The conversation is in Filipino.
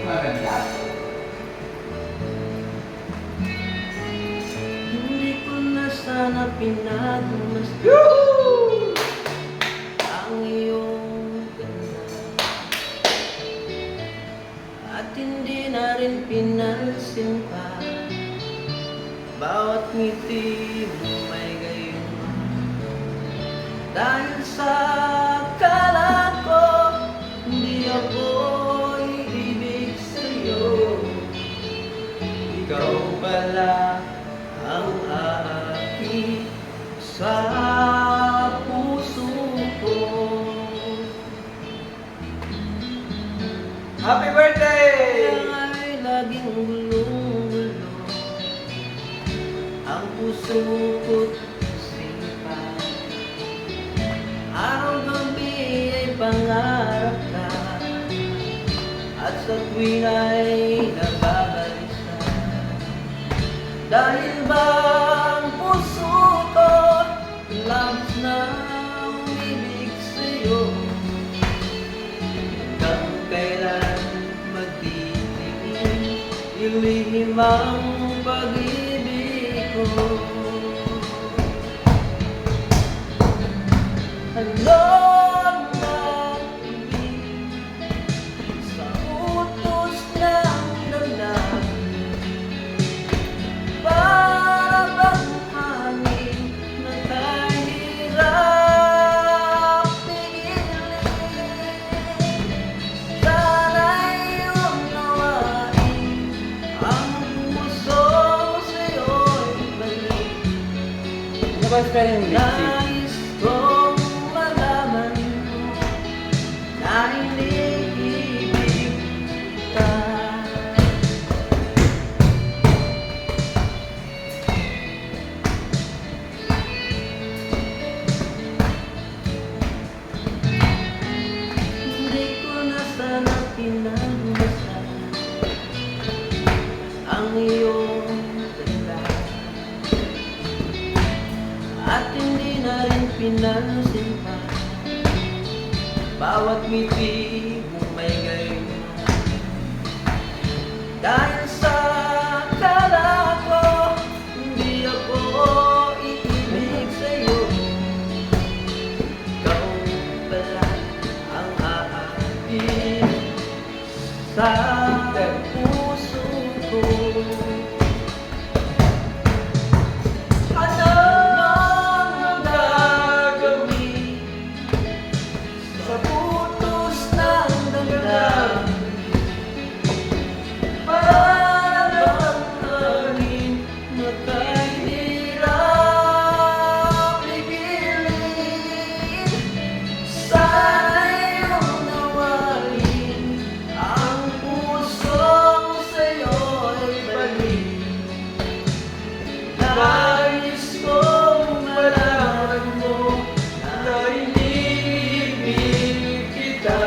Maganda. Hindi ko na sana pinagmasdan Yoo! ang iyong ganda, at hindi na rin pinansin pa bawat ngiti mo may gayon. Dahil sa akala ko hindi ako iibig sa'yo, ikaw pala ang aakit sa puso ko. Happy birthday! Kaya ay laging gulong-gulo ang puso ko't sipa. Araw-gabi ay pangarap ka, at sa tuwing ay nababalisa. Dahil ba ang puso ko labis na umibig sa'yo, hanggang kailan magtitigil ilihim ang pag-ibig ko. Along ang ibig sa utos ng damdamin, para bang hangin na kahirap pigilin. Sana'y unawain ang puso sa'yo'y balik. Ano ba spelling lipstick? Nais kong malaman mo na iniibig ka. Hindi ko na sana pinagmasdan ang iyong ganda, at hindi na rin pinansin pa bawat ngiti mo may gayon. Dahil sa akala ko hindi ako iibig sa'yo, ikaw pala ang aakit sa puso ko. Ano ang gagawin sa putos ng damdamin, para bang hangin na kahirap pigilin. Sana'y unawain ang pusong sa'yo'y balik. Nais kong malaman mo na iniibig kita.